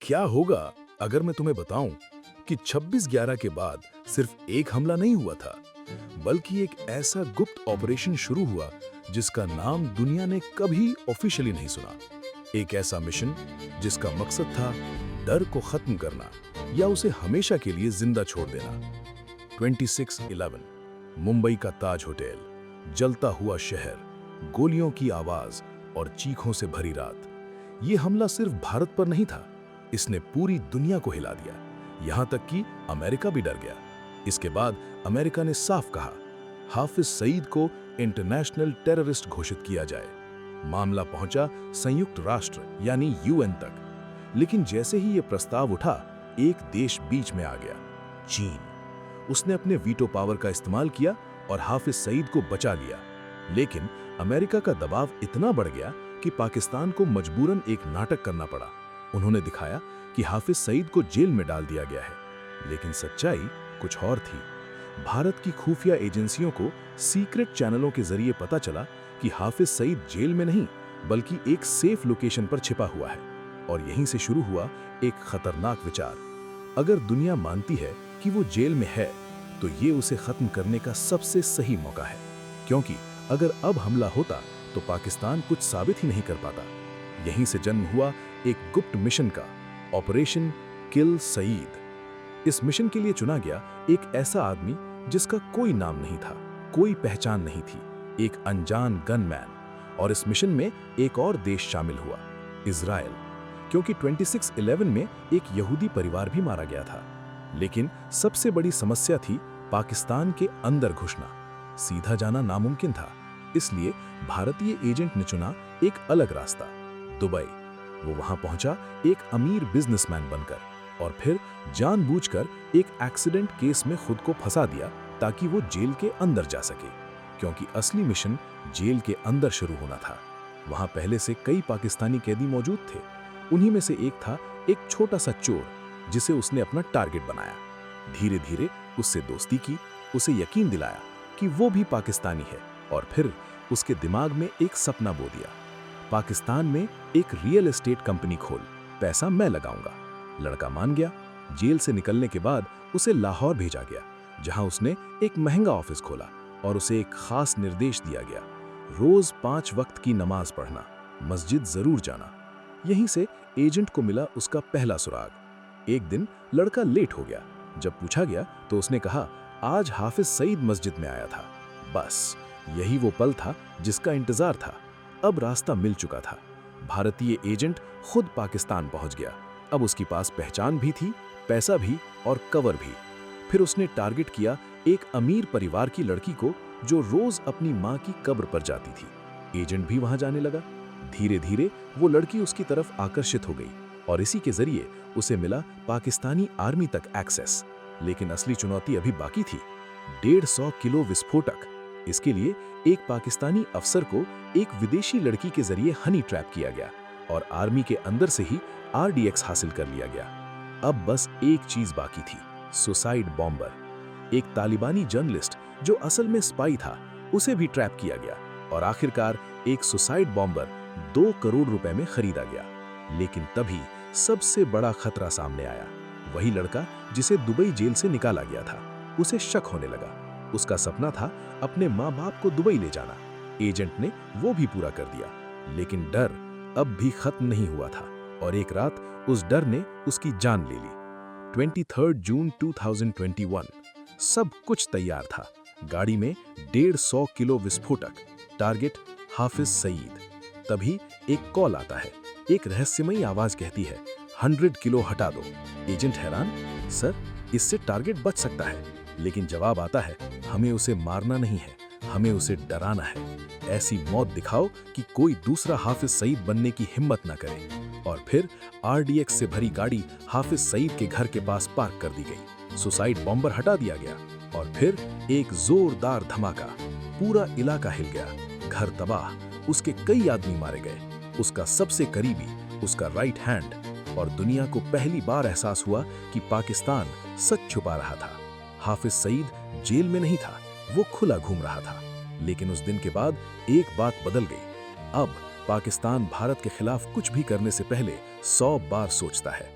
क्या होगा अगर मैं तुम्हें बताऊं कि 26/11 के बाद सिर्फ एक हमला नहीं हुआ था, बल्कि एक ऐसा गुप्त ऑपरेशन शुरू हुआ जिसका नाम दुनिया ने कभी ऑफिशियली नहीं सुना। एक ऐसा मिशन जिसका मकसद था डर को खत्म करना या उसे हमेशा के लिए जिंदा छोड़ देना। 26/11 मुंबई का ताज होटल, जलता हुआ शहर, गोलियों की आवाज और चीखों से भरी रात। ये हमला सिर्फ भारत पर नहीं था, इसने पूरी दुनिया को हिला दिया, यहां तक कि अमेरिका भी डर गया। इसके बाद अमेरिका ने साफ कहा, हाफिज सईद को इंटरनेशनल टेररिस्ट घोषित किया जाए। मामला पहुंचा संयुक्त राष्ट्र यानी यूएन तक। लेकिन जैसे ही यह प्रस्ताव उठा, एक देश बीच में आ गया, चीन। उसने अपने वीटो पावर का इस्तेमाल किया और हाफिज सईद को बचा लिया। लेकिन अमेरिका का दबाव इतना बढ़ गया कि पाकिस्तान को मजबूरन एक नाटक करना पड़ा। उन्होंने दिखाया कि हाफिज सईद को जेल में डाल दिया गया है, लेकिन सच्चाई कुछ और थी। भारत की खुफिया एजेंसियों को सीक्रेट चैनलों के जरिए पता चला कि हाफिज सईद जेल में नहीं बल्कि एक सेफ लोकेशन पर छिपा हुआ है। और यहीं से शुरू हुआ एक खतरनाक विचार। अगर दुनिया मानती है कि वो जेल में है, तो ये उसे खत्म करने का सबसे सही मौका है, क्योंकि अगर अब हमला होता तो पाकिस्तान कुछ साबित ही नहीं कर पाता। यहीं से जन्म हुआ एक गुप्त मिशन का, ऑपरेशन किल सईद। इस मिशन के लिए चुना गया एक ऐसा आदमी जिसका कोई नाम नहीं था, कोई पहचान नहीं थी, एक अनजान गनमैन। और इस मिशन में एक और देश शामिल हुआ, इजराइल, क्योंकि 26/11 में एक यहूदी परिवार भी मारा गया था। लेकिन सबसे बड़ी समस्या थी पाकिस्तान के अंदर घुसना। सीधा जाना नामुमकिन था, इसलिए भारतीय एजेंट ने चुना एक अलग रास्ता, दुबई। वो वहां पहुंचा एक अमीर बिजनेसमैन बनकर, और फिर जानबूझकर एक एक्सीडेंट केस में खुद को फंसा दिया ताकि वो जेल के अंदर जा सके, क्योंकि असली मिशन जेल के अंदर शुरू होना था। वहां पहले से कई पाकिस्तानी कैदी मौजूद थे। उन्हीं में से एक था एक छोटा सा चोर जिसे उसने अपना टारगेट बनाया। धीरे धीरे उससे दोस्ती की, उसे यकीन दिलाया कि वो भी पाकिस्तानी है, और फिर उसके दिमाग में एक सपना बो दिया, पाकिस्तान में एक रियल एस्टेट कंपनी खोल, पैसा मैं लगाऊंगा। लड़का मान गया। जेल से निकलने के बाद उसे लाहौर भेजा गया, जहां उसने एक महंगा ऑफिस खोला और उसे एक खास निर्देश दिया गया, रोज 5 वक्त की नमाज पढ़ना, मस्जिद जरूर जाना। यहीं से एजेंट को मिला उसका पहला सुराग। एक दिन लड़का लेट हो गया। जब पूछा गया तो उसने कहा, आज हाफिज सईद मस्जिद में आया था। बस यही वो पल था जिसका इंतजार था। अब रास्ता मिल चुका था। भारतीय एजेंट खुद पाकिस्तान पहुंच गया। अब उसके पास पहचान भी थी, पैसा भी और कवर भी। फिर उसने टारगेट किया एक अमीर परिवार की लड़की को जो रोज अपनी मां की कब्र पर जाती थी। एजेंट भी वहां जाने लगा। धीरे धीरे वो लड़की उसकी तरफ आकर्षित हो गई और इसी के जरिए उसे मिला पाकिस्तानी आर्मी तक एक्सेस। लेकिन असली चुनौती अभी बाकी थी, 150 किलो विस्फोटक। इसके लिए एक पाकिस्तानी अफसर को एक विदेशी लड़की के जरिए हनी ट्रैप किया गया और आर्मी के अंदर से ही RDX हासिल कर लिया गया। अब बस एक चीज बाकी थी, सुसाइड बॉम्बर। एक तालिबानी जर्नलिस्ट जो असल में स्पाई था, उसे भी ट्रैप किया गया और आखिरकार एक सुसाइड बॉम्बर 2 करोड़ रुपए में खरीदा गया। लेकिन तभी सबसे बड़ा खतरा सामने आया। वही लड़का जिसे दुबई जेल से निकाला गया था, उसे शक होने लगा। उसका सपना था अपने माँ बाप को दुबई ले जाना। एजेंट ने वो भी पूरा कर दिया। लेकिन डर अब भी खत्म नहीं हुआ था और एक रात उस डर ने उसकी जान ले ली। 23 जून 2021, सब कुछ तैयार था। गाड़ी में 150 किलो विस्फोटक, टारगेट हाफिज सईद। तभी एक कॉल आता है। एक रहस्यमयी आवाज कहती है, 100 किलो हटा दो। एजेंट हैरान, सर इससे टारगेट बच सकता है। लेकिन जवाब आता है, हमें उसे मारना नहीं है, हमें उसे डराना है। ऐसी मौत दिखाओ कि कोई दूसरा हाफिज सईद बनने की हिम्मत न करे। और फिर RDX से भरी गाड़ी हाफिज सईद के घर के पास पार्क कर दी गई। सुसाइड बॉम्बर हटा दिया गया और फिर एक जोरदार धमाका। पूरा इलाका हिल गया, घर तबाह, उसके कई आदमी मारे गए, उसका सबसे करीबी, उसका राइट हैंड। और दुनिया को पहली बार एहसास हुआ कि पाकिस्तान सच छुपा रहा था। हाफिज सईद जेल में नहीं था, वो खुला घूम रहा था। लेकिन उस दिन के बाद एक बात बदल गई। अब पाकिस्तान भारत के खिलाफ कुछ भी करने से पहले 100 बार सोचता है।